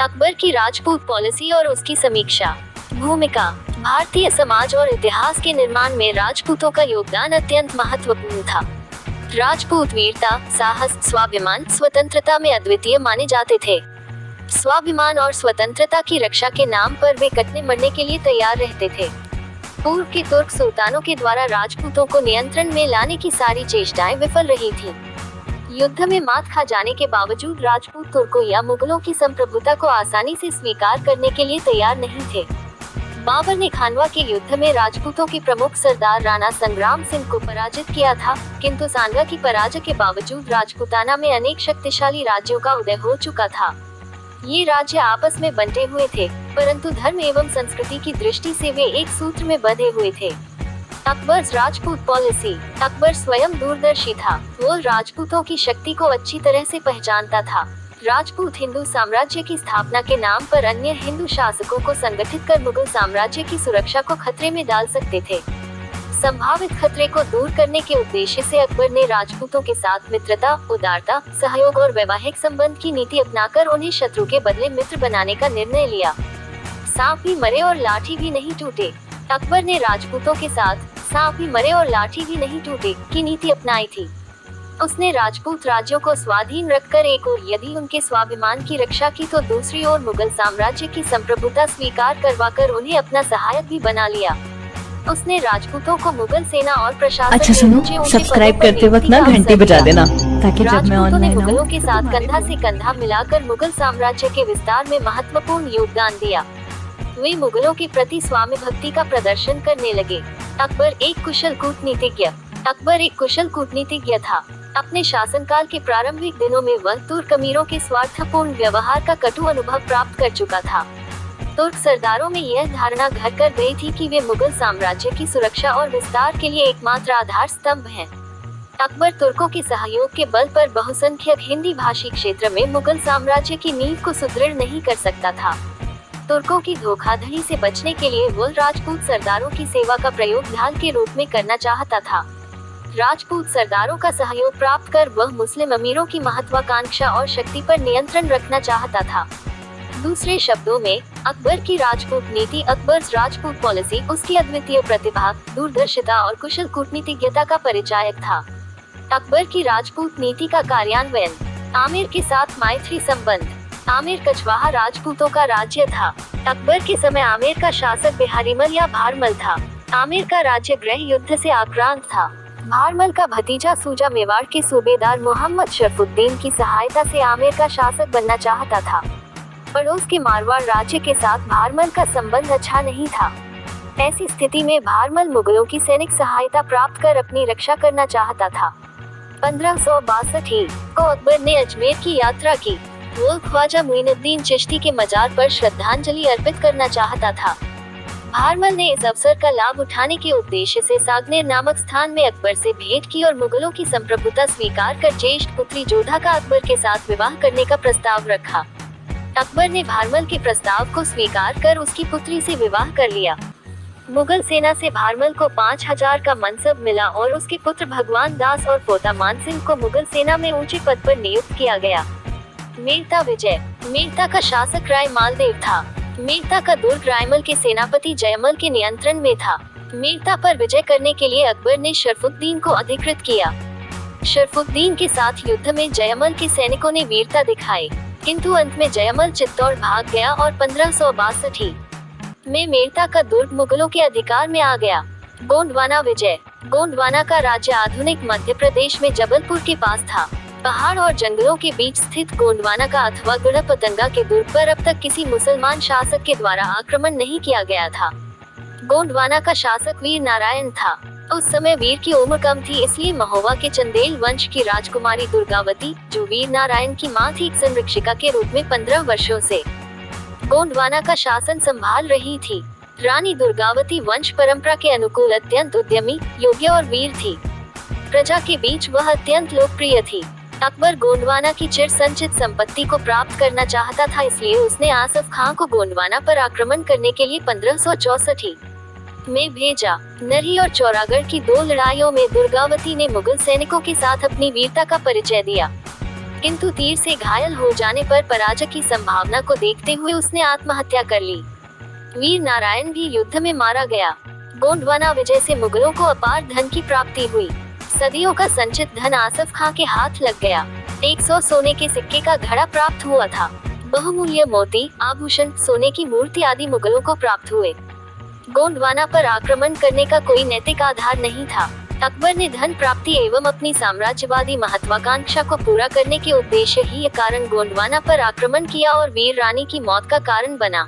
अकबर की राजपूत पॉलिसी और उसकी समीक्षा। भूमिका। भारतीय समाज और इतिहास के निर्माण में राजपूतों का योगदान अत्यंत महत्वपूर्ण था। राजपूत वीरता, साहस, स्वाभिमान, स्वतंत्रता में अद्वितीय माने जाते थे। स्वाभिमान और स्वतंत्रता की रक्षा के नाम पर वे कटने मरने के लिए तैयार रहते थे। पूर्व के तुर्क सुल्तानों के द्वारा राजपूतों को नियंत्रण में लाने की सारी चेष्टाएं विफल रही थीं। युद्ध में मात खा जाने के बावजूद राजपूत तुर्कों या मुगलों की संप्रभुता को आसानी से स्वीकार करने के लिए तैयार नहीं थे। बाबर ने खानवा के युद्ध में राजपूतों के प्रमुख सरदार राणा संग्राम सिंह को पराजित किया था, किंतु सांगा की पराजय के बावजूद राजपूताना में अनेक शक्तिशाली राज्यों का उदय हो चुका था। ये राज्य आपस में बंटे हुए थे, परंतु धर्म एवं संस्कृति की दृष्टि से वे एक सूत्र में बंधे हुए थे। अकबर राजपूत पॉलिसी। अकबर स्वयं दूरदर्शी था। वो राजपूतों की शक्ति को अच्छी तरह से पहचानता था। राजपूत हिंदू साम्राज्य की स्थापना के नाम पर अन्य हिंदू शासकों को संगठित कर मुगल साम्राज्य की सुरक्षा को खतरे में डाल सकते थे। संभावित खतरे को दूर करने के उद्देश्य से अकबर ने राजपूतों के साथ मित्रता, उदारता, सहयोग और वैवाहिक संबंध की नीति अपनाकर उन्हें शत्रु के बदले मित्र बनाने का निर्णय लिया। सांप भी मरे और लाठी भी नहीं टूटे। अकबर ने राजपूतों के साथ सांप भी मरे और लाठी भी नहीं टूटे की नीति अपनाई थी। उसने राजपूत राज्यों को स्वाधीन रखकर एक ओर यदि उनके स्वाभिमान की रक्षा की तो दूसरी ओर मुगल साम्राज्य की संप्रभुता स्वीकार करवाकर उन्हें अपना सहायक भी बना लिया। उसने राजपूतों को मुगल सेना और प्रशासन अच्छा सुनो, सब्सक्राइब करते वक्त ना घंटी बजा देना ताकि जब मैं ऑनलाइन आऊं मुगलों के साथ कंधा से कंधा मिलाकर मुगल साम्राज्य के विस्तार में महत्वपूर्ण योगदान दिया। वे मुगलों के प्रति स्वामी भक्ति का प्रदर्शन करने लगे। अकबर एक कुशल कूटनीतिज्ञ। अकबर एक कुशल कूटनीतिज्ञ था। अपने शासनकाल के प्रारंभिक दिनों में वह तुर्क अमीरों के स्वार्थपूर्ण व्यवहार का कटु अनुभव प्राप्त कर चुका था। तुर्क सरदारों में यह धारणा घर कर गई थी कि वे मुगल साम्राज्य की सुरक्षा और विस्तार के लिए एकमात्र आधार स्तंभ हैं। अकबर तुर्कों के सहयोग के बल पर बहुसंख्यक हिंदी भाषी क्षेत्र में मुगल साम्राज्य की नींव को सुदृढ़ नहीं कर सकता था। तुर्कों की धोखाधड़ी से बचने के लिए वह राजपूत सरदारों की सेवा का प्रयोग ढाल के रूप में करना चाहता था। राजपूत सरदारों का सहयोग प्राप्त कर वह मुस्लिम अमीरों की महत्वाकांक्षा और शक्ति पर नियंत्रण रखना चाहता था। दूसरे शब्दों में, अकबर की राजपूत नीति, अकबर्स राजपूत पॉलिसी, उसकी अद्वितीय प्रतिभा, दूरदर्शिता और कुशल कूटनीतिज्ञता का परिचायक था। अकबर की राजपूत नीति का कार्यान्वयन। आमिर के साथ मैत्री संबंध। आमिर कछवाहा राजपूतों का राज्य था। अकबर के समय आमिर का शासक बिहारीमल या भारमल था। आमिर का राज्य गृह युद्ध से आक्रांत था। भारमल का भतीजा सूजा मेवाड़ के सूबेदार मोहम्मद शरफुद्दीन की सहायता से आमिर का शासक बनना चाहता था। पड़ोस के मारवाड़ राज्य के साथ भारमल का संबंध अच्छा नहीं था। ऐसी स्थिति में भारमल मुगलों की सैनिक सहायता प्राप्त कर अपनी रक्षा करना चाहता था। 1562 को अकबर ने अजमेर की यात्रा की। वो ख्वाजा मुइनुद्दीन चिश्ती के मजार पर श्रद्धांजलि अर्पित करना चाहता था। भारमल ने इस अवसर का लाभ उठाने के उद्देश्य से सागनेर नामक स्थान में अकबर से भेंट की और मुगलों की संप्रभुता स्वीकार कर ज्येष्ठ पुत्री जोधा का अकबर के साथ विवाह करने का प्रस्ताव रखा। अकबर ने भारमल के प्रस्ताव को स्वीकार कर उसकी पुत्री से विवाह कर लिया। मुगल सेना से भारमल को 5000 का मनसब मिला और उसके पुत्र भगवान दास और पोता मान सिंह को मुगल सेना में ऊंचे पद पर नियुक्त किया गया। मेरता विजय। मेरता का शासक राय मालदेव था। मेरता का दुर्ग रायमल के सेनापति जयमल के नियंत्रण में था। मेरता पर विजय करने के लिए अकबर ने शरफुद्दीन को अधिकृत किया। शरफुद्दीन के साथ युद्ध में जयमल के सैनिकों ने वीरता दिखाई, किंतु अंत में जयमल चित्तौड़ भाग गया और 1562 में मेरता का दुर्ग मुगलों के अधिकार में आ गया। गोंडवाना विजय। गोंडवाना का राज्य आधुनिक मध्य प्रदेश में जबलपुर के पास था। पहाड़ और जंगलों के बीच स्थित गोंडवाना का अथवा गढ़पतंगा के दुर्ग पर अब तक किसी मुसलमान शासक के द्वारा आक्रमण नहीं किया गया था। गोंडवाना का शासक वीर नारायण था। उस समय वीर की उम्र कम थी, इसलिए महोवा के चंदेल वंश की राजकुमारी दुर्गावती, जो वीर नारायण की मां थी, संरक्षिका के रूप में 15 वर्षों से गोंडवाना का शासन संभाल रही थी। रानी दुर्गावती वंश परंपरा के अनुकूल अत्यंत उद्यमी, योग्य और वीर थी। प्रजा के बीच वह अत्यंत लोकप्रिय थी। अकबर गोंडवाना की चिर संचित संपत्ति को प्राप्त करना चाहता था, इसलिए उसने आसफ खां को गोंडवाना पर आक्रमण करने के लिए 1564 में भेजा। नरही और चौरागढ़ की 2 लड़ाइयों में दुर्गावती ने मुगल सैनिकों के साथ अपनी वीरता का परिचय दिया। किंतु तीर से घायल हो जाने पर पराजय की संभावना को देखते हुए उसने आत्महत्या कर ली। वीर नारायण भी युद्ध में मारा गया। गोंडवाना विजय से मुगलों को अपार धन की प्राप्ति हुई। सदियों का संचित धन आसफ खां के हाथ लग गया। 100 सोने के सिक्के का घड़ा प्राप्त हुआ था। बहुमूल्य मोती, आभूषण, सोने की मूर्ति आदि मुगलों को प्राप्त हुए। गोंडवाना पर आक्रमण करने का कोई नैतिक आधार नहीं था। अकबर ने धन प्राप्ति एवं अपनी साम्राज्यवादी महत्वाकांक्षा को पूरा करने के उद्देश्य ही ये कारण गोंडवाना पर आक्रमण किया और वीर रानी की मौत का कारण बना।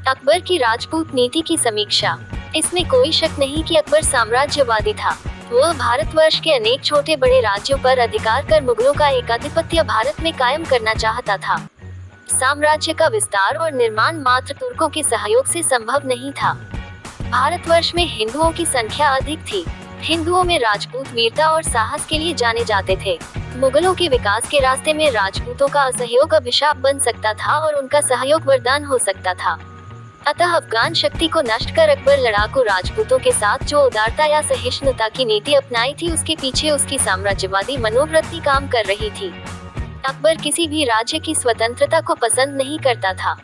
अकबर की राजपूत नीति की समीक्षा। इसमें कोई शक नहीं कि अकबर साम्राज्यवादी था। वह भारतवर्ष के अनेक छोटे बड़े राज्यों पर अधिकार कर मुगलों का एकाधिपत्य भारत में कायम करना चाहता था। साम्राज्य का विस्तार और निर्माण मात्र तुर्कों के सहयोग से संभव नहीं था। भारतवर्ष में हिंदुओं की संख्या अधिक थी। हिंदुओं में राजपूत वीरता और साहस के लिए जाने जाते थे। मुगलों के विकास के रास्ते में राजपूतों का असहयोग अभिशाप बन सकता था और उनका सहयोग वरदान हो सकता था। अतः अफगान शक्ति को नष्ट कर अकबर लड़ाकू राजपूतों के साथ जो उदारता या सहिष्णुता की नीति अपनाई थी, उसके पीछे उसकी साम्राज्यवादी मनोवृत्ति काम कर रही थी। अकबर किसी भी राज्य की स्वतंत्रता को पसंद नहीं करता था।